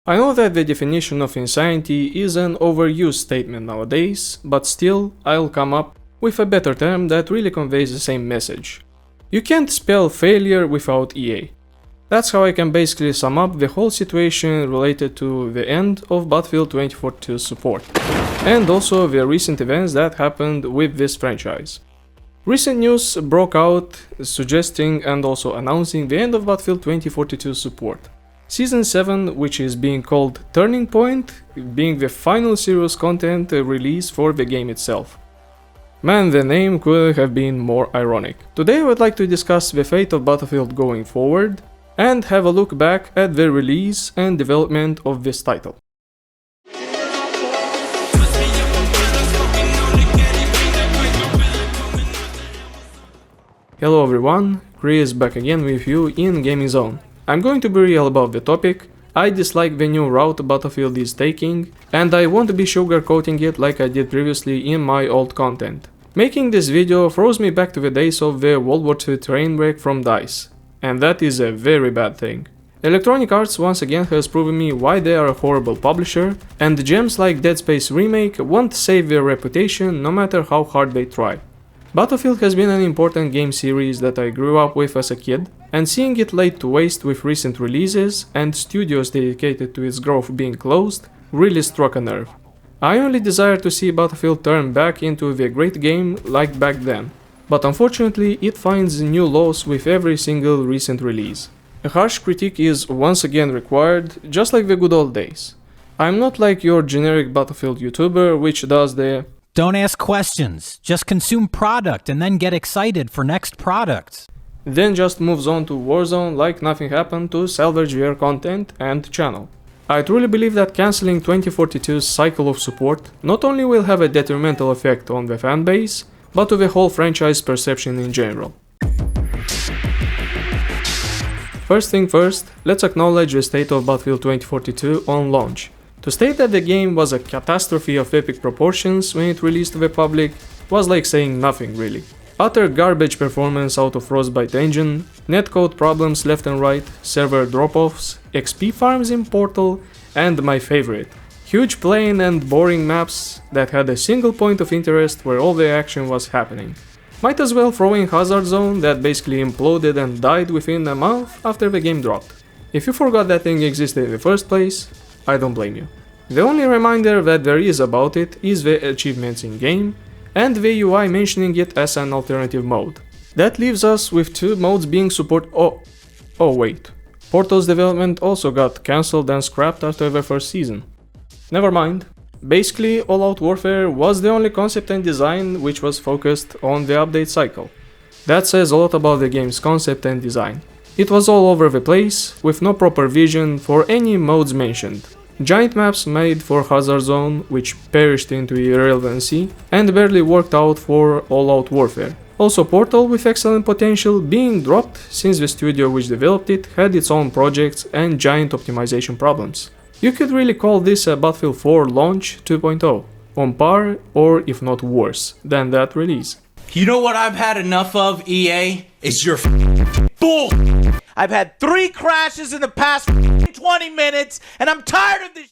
I know that the definition of insanity is an overused statement nowadays, but still, I'll come up with a better term that really conveys the same message. You can't spell failure without EA. That's how I can basically sum up the whole situation related to the end of Battlefield 2042 support, and also the recent events that happened with this franchise. Recent news broke out suggesting and also announcing the end of Battlefield 2042 support. Season 7, which is being called Turning Point, being the final serious content release for the game itself. Man, the name could have been more ironic. Today I would like to discuss the fate of Battlefield going forward, and have a look back at the release and development of this title. Hello everyone, Chris back again with you in Gaming Zone. I'm going to be real about the topic. I dislike the new route Battlefield is taking, and I won't be sugarcoating it like I did previously in my old content. Making this video throws me back to the days of the World War II train wreck from DICE, and that is a very bad thing. Electronic Arts once again has proven me why they are a horrible publisher, and gems like Dead Space Remake won't save their reputation no matter how hard they try. Battlefield has been an important game series that I grew up with as a kid, and seeing it laid to waste with recent releases and studios dedicated to its growth being closed really struck a nerve. I only desire to see Battlefield turn back into the great game like back then, but unfortunately it finds new lows with every single recent release. A harsh critique is once again required, just like the good old days. I'm not like your generic Battlefield YouTuber which does the "Don't ask questions, just consume product and then get excited for next products," then just moves on to Warzone like nothing happened to salvage their content and channel. I truly believe that cancelling 2042's cycle of support not only will have a detrimental effect on the fanbase, but to the whole franchise perception in general. First thing first, let's acknowledge the state of Battlefield 2042 on launch. To state that the game was a catastrophe of epic proportions when it released to the public was like saying nothing really. Utter garbage performance out of Frostbite engine, netcode problems left and right, server drop-offs, XP farms in Portal, and my favorite, huge plain and boring maps that had a single point of interest where all the action was happening. Might as well throw in Hazard Zone that basically imploded and died within a month after the game dropped. If you forgot that thing existed in the first place, I don't blame you. The only reminder that there is about it is the achievements in game, and the UI mentioning it as an alternative mode. That leaves us with two modes being supported. Oh wait. Portal's development also got cancelled and scrapped after the first season. Never mind. Basically, All Out Warfare was the only concept and design which was focused on the update cycle. That says a lot about the game's concept and design. It was all over the place, with no proper vision for any modes mentioned. Giant maps made for Hazard Zone, which perished into irrelevancy, and barely worked out for All Out Warfare. Also Portal with excellent potential being dropped since the studio which developed it had its own projects and giant optimization problems. You could really call this a Battlefield 4 launch 2.0, on par or if not worse than that release. You know what I've had enough of, EA? Is your bull. I've had 3 crashes in the past 20 minutes, and I'm tired of this.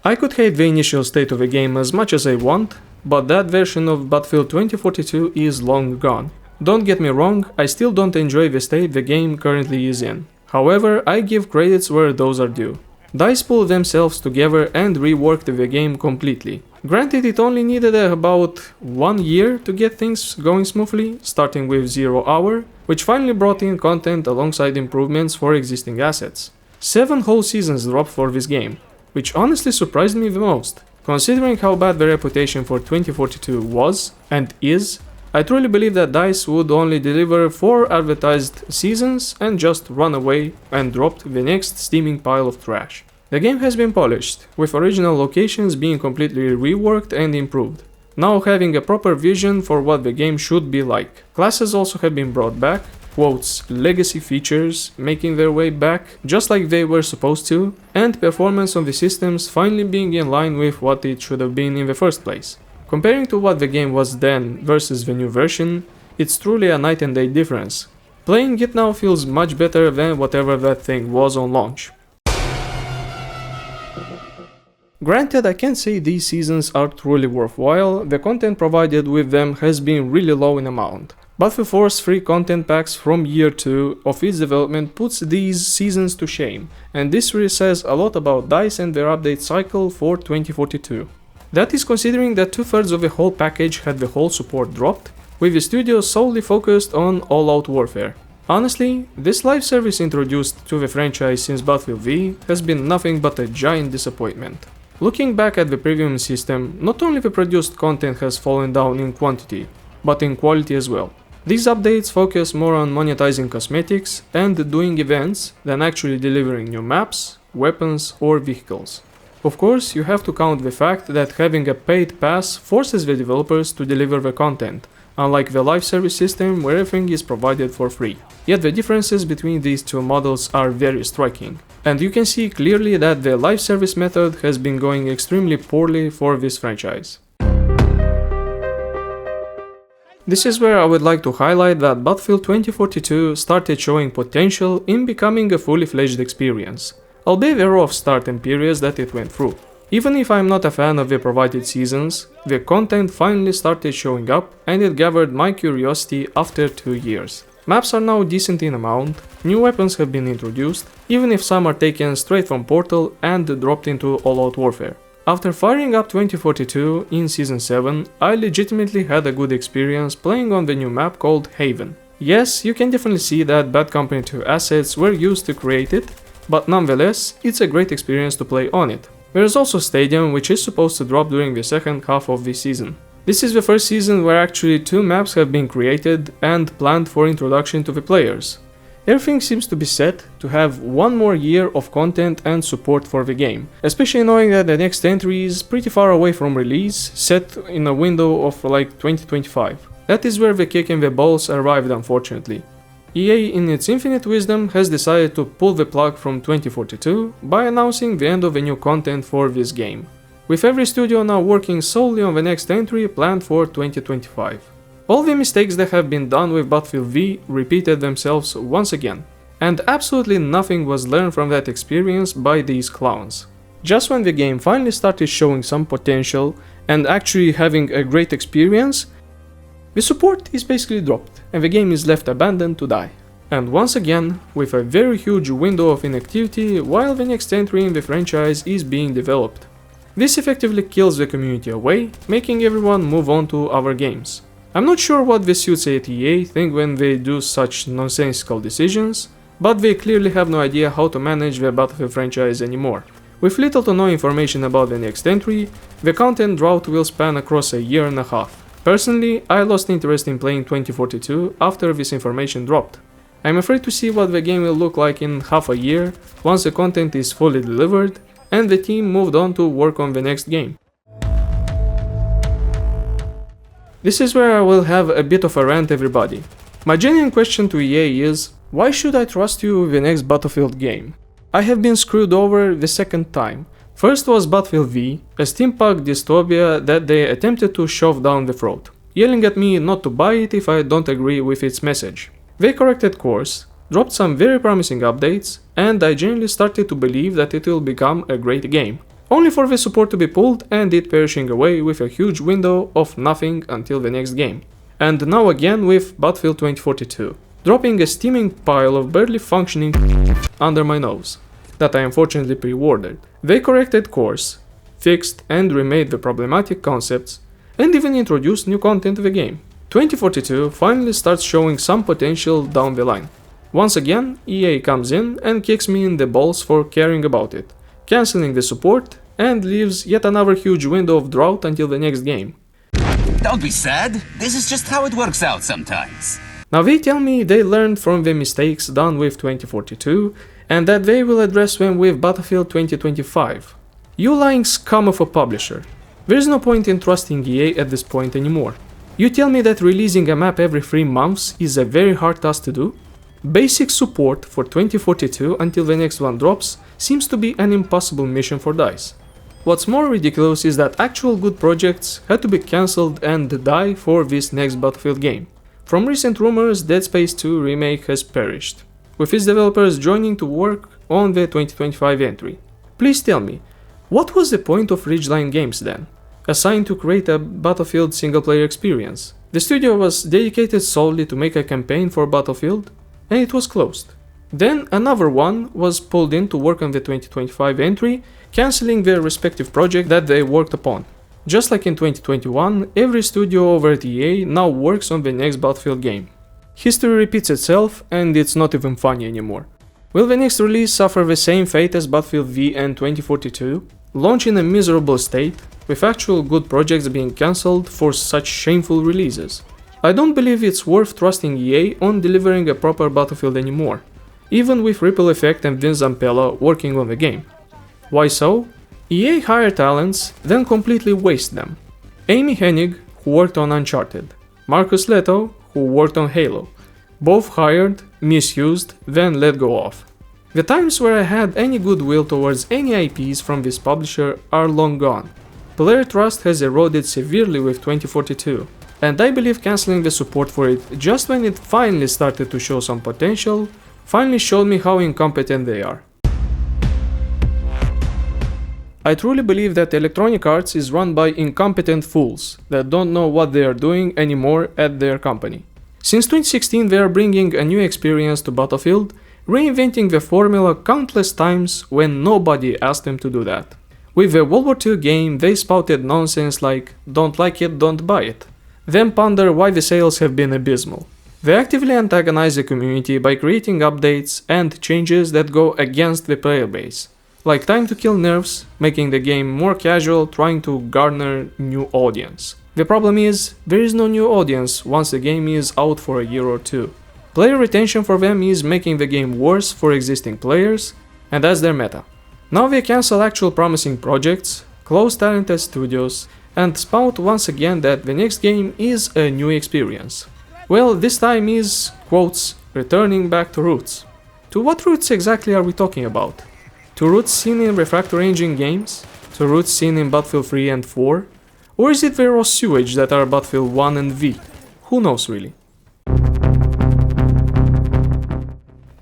I could hate the initial state of the game as much as I want, but that version of Battlefield 2042 is long gone. Don't get me wrong, I still don't enjoy the state the game currently is in. However, I give credits where those are due. DICE pulled themselves together and reworked the game completely. Granted, it only needed about 1 year to get things going smoothly, starting with 0 Hour, which finally brought in content alongside improvements for existing assets. 7 whole seasons dropped for this game, which honestly surprised me the most. Considering how bad the reputation for 2042 was, and is, I truly believe that DICE would only deliver 4 advertised seasons and just run away and dropped the next steaming pile of trash. The game has been polished, with original locations being completely reworked and improved, now having a proper vision for what the game should be like. Classes also have been brought back, quotes, legacy features making their way back just like they were supposed to, and performance of the systems finally being in line with what it should have been in the first place. Comparing to what the game was then versus the new version, it's truly a night and day difference. Playing it now feels much better than whatever that thing was on launch. Granted, I can't say these seasons are truly worthwhile, the content provided with them has been really low in amount. Battlefield 4's free content packs from year 2 of its development puts these seasons to shame, and this really says a lot about DICE and their update cycle for 2042. That is considering that 2/3 of the whole package had the whole support dropped, with the studio solely focused on all-out warfare. Honestly, this live service introduced to the franchise since Battlefield V has been nothing but a giant disappointment. Looking back at the premium system, not only the produced content has fallen down in quantity, but in quality as well. These updates focus more on monetizing cosmetics and doing events than actually delivering new maps, weapons or vehicles. Of course, you have to count the fact that having a paid pass forces the developers to deliver the content, unlike the live service system where everything is provided for free. Yet the differences between these two models are very striking, and you can see clearly that the live service method has been going extremely poorly for this franchise. This is where I would like to highlight that Battlefield 2042 started showing potential in becoming a fully fledged experience, albeit the rough starting periods that it went through. Even if I'm not a fan of the provided seasons, the content finally started showing up and it gathered my curiosity after 2 years. Maps are now decent in amount, new weapons have been introduced, even if some are taken straight from Portal and dropped into all-out warfare. After firing up 2042 in Season 7, I legitimately had a good experience playing on the new map called Haven. Yes, you can definitely see that Bad Company 2 assets were used to create it, but nonetheless, it's a great experience to play on it. There is also Stadium, which is supposed to drop during the second half of this season. This is the first season where actually 2 maps have been created and planned for introduction to the players. Everything seems to be set to have 1 more year of content and support for the game, especially knowing that the next entry is pretty far away from release, set in a window of like 2025. That is where the kick in the balls arrived, unfortunately. EA in its infinite wisdom has decided to pull the plug from 2042 by announcing the end of the new content for this game, with every studio now working solely on the next entry planned for 2025. All the mistakes that have been done with Battlefield V repeated themselves once again, and absolutely nothing was learned from that experience by these clowns. Just when the game finally started showing some potential and actually having a great experience, the support is basically dropped and the game is left abandoned to die. And once again, with a very huge window of inactivity while the next entry in the franchise is being developed. This effectively kills the community away, making everyone move on to other games. I'm not sure what the suits at EA think when they do such nonsensical decisions, but they clearly have no idea how to manage the Battlefield franchise anymore. With little to no information about the next entry, the content drought will span across a year and a half. Personally, I lost interest in playing 2042 after this information dropped. I'm afraid to see what the game will look like in half a year once the content is fully delivered and the team moved on to work on the next game. This is where I will have a bit of a rant, everybody. My genuine question to EA is, why should I trust you with the next Battlefield game? I have been screwed over the second time. First was Battlefield V, a steampunk dystopia that they attempted to shove down the throat, yelling at me not to buy it if I don't agree with its message. They corrected course, dropped some very promising updates, and I genuinely started to believe that it will become a great game. Only for the support to be pulled and it perishing away with a huge window of nothing until the next game. And now again with Battlefield 2042, dropping a steaming pile of barely functioning under my nose, that I unfortunately pre-ordered. They corrected course, fixed and remade the problematic concepts, and even introduced new content to the game. 2042 finally starts showing some potential down the line. Once again, EA comes in and kicks me in the balls for caring about it, cancelling the support, and leaves yet another huge window of drought until the next game. Don't be sad, this is just how it works out sometimes. Now they tell me they learned from the mistakes done with 2042 and that they will address them with Battlefield 2025. You lying scum of a publisher. There is no point in trusting EA at this point anymore. You tell me that releasing a map every 3 months is a very hard task to do? Basic support for 2042 until the next one drops seems to be an impossible mission for DICE. What's more ridiculous is that actual good projects had to be cancelled and die for this next Battlefield game. From recent rumors, Dead Space 2 remake has perished, with its developers joining to work on the 2025 entry. Please tell me, what was the point of Ridgeline Games then, assigned to create a Battlefield single-player experience? The studio was dedicated solely to make a campaign for Battlefield, and it was closed. Then another one was pulled in to work on the 2025 entry, cancelling their respective project that they worked upon. Just like in 2021, every studio over at EA now works on the next Battlefield game. History repeats itself, and it's not even funny anymore. Will the next release suffer the same fate as Battlefield V and 2042? Launch in a miserable state, with actual good projects being cancelled for such shameful releases? I don't believe it's worth trusting EA on delivering a proper Battlefield anymore, even with Ripple Effect and Vince Zampella working on the game. Why so? EA hire talents, then completely waste them. Amy Hennig, who worked on Uncharted, Marcus Leto, who worked on Halo, both hired, misused, then let go of. The times where I had any goodwill towards any IPs from this publisher are long gone. Player trust has eroded severely with 2042, and I believe cancelling the support for it just when it finally started to show some potential finally showed me how incompetent they are. I truly believe that Electronic Arts is run by incompetent fools that don't know what they are doing anymore at their company. Since 2016 they are bringing a new experience to Battlefield, reinventing the formula countless times when nobody asked them to do that. With the World War II game they spouted nonsense like "don't like it, don't buy it", then ponder why the sales have been abysmal. They actively antagonize the community by creating updates and changes that go against the player base, like time to kill nerfs, making the game more casual, trying to garner new audience. The problem is, there is no new audience once the game is out for a year or two. Player retention for them is making the game worse for existing players, and that's their meta. Now they cancel actual promising projects, close talented studios, and spout once again that the next game is a new experience. Well, this time is, quotes, returning back to roots. To what roots exactly are we talking about? To roots seen in refractory engine games? To roots seen in Battlefield 3 and 4? Or is it the raw sewage that are Battlefield 1 and V? Who knows really?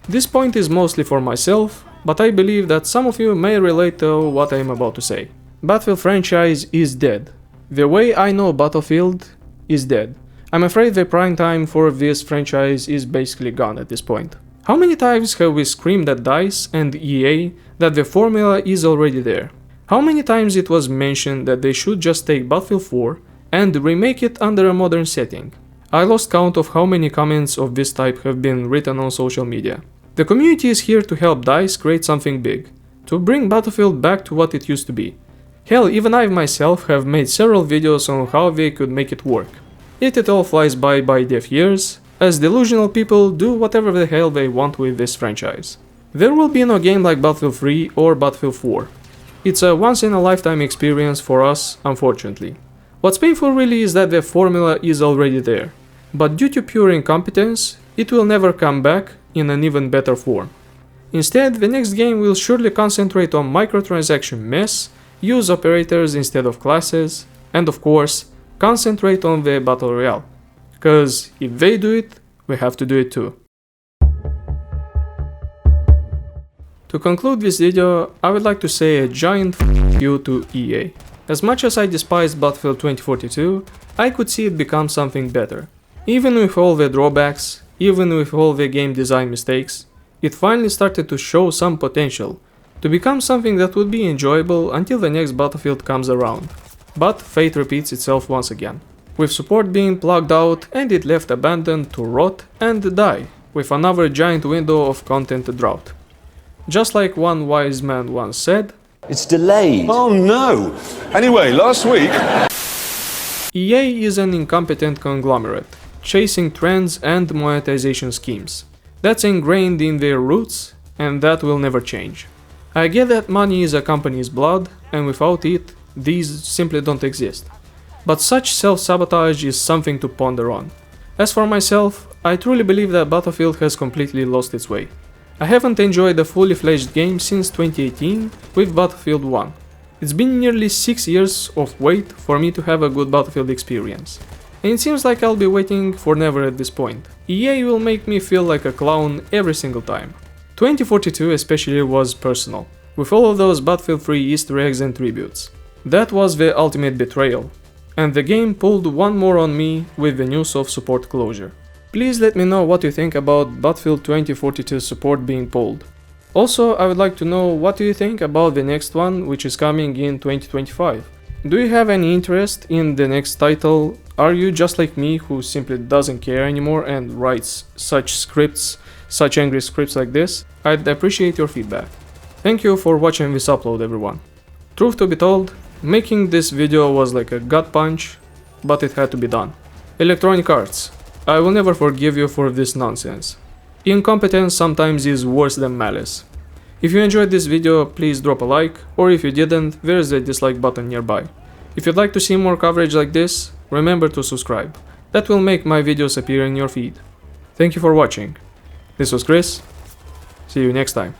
This point is mostly for myself, but I believe that some of you may relate to what I am about to say. Battlefield franchise is dead. The way I know Battlefield is dead. I'm afraid the prime time for this franchise is basically gone at this point. How many times have we screamed at DICE and EA that the formula is already there? How many times it was mentioned that they should just take Battlefield 4 and remake it under a modern setting? I lost count of how many comments of this type have been written on social media. The community is here to help DICE create something big, to bring Battlefield back to what it used to be. Hell, even I myself have made several videos on how they could make it work. Yet it all flies by deaf ears, as delusional people do whatever the hell they want with this franchise. There will be no game like Battlefield 3 or Battlefield 4. It's a once-in-a-lifetime experience for us, unfortunately. What's painful really is that the formula is already there, but due to pure incompetence, it will never come back in an even better form. Instead, the next game will surely concentrate on microtransaction mess, use operators instead of classes, and of course, concentrate on the Battle Royale. Cause if they do it, we have to do it too. To conclude this video, I would like to say a giant f*** you to EA. As much as I despised Battlefield 2042, I could see it become something better. Even with all the drawbacks, even with all the game design mistakes, it finally started to show some potential, to become something that would be enjoyable until the next Battlefield comes around. But fate repeats itself once again, with support being plugged out and it left abandoned to rot and die, with another giant window of content drought. Just like one wise man once said, "It's delayed." Oh no! Anyway, last week... EA is an incompetent conglomerate, chasing trends and monetization schemes. That's ingrained in their roots, and that will never change. I get that money is a company's blood, and without it, these simply don't exist. But such self-sabotage is something to ponder on. As for myself, I truly believe that Battlefield has completely lost its way. I haven't enjoyed a fully fledged game since 2018 with Battlefield 1. It's been nearly 6 years of wait for me to have a good Battlefield experience. and it seems like I'll be waiting for never at this point. EA will make me feel like a clown every single time. 2042 especially was personal, with all of those Battlefield 3 Easter eggs and tributes. That was the ultimate betrayal, and the game pulled one more on me with the news of support closure. Please let me know what you think about Battlefield 2042 support being pulled. Also, I would like to know what do you think about the next one, which is coming in 2025. Do you have any interest in the next title? Are you just like me who simply doesn't care anymore and writes such angry scripts like this? I'd appreciate your feedback. Thank you for watching this upload, everyone. Truth to be told, making this video was like a gut punch, but it had to be done. Electronic Arts, I will never forgive you for this nonsense. Incompetence sometimes is worse than malice. If you enjoyed this video, please drop a like, or if you didn't, there's a dislike button nearby. If you'd like to see more coverage like this, remember to subscribe. That will make my videos appear in your feed. Thank you for watching. This was Chris. See you next time.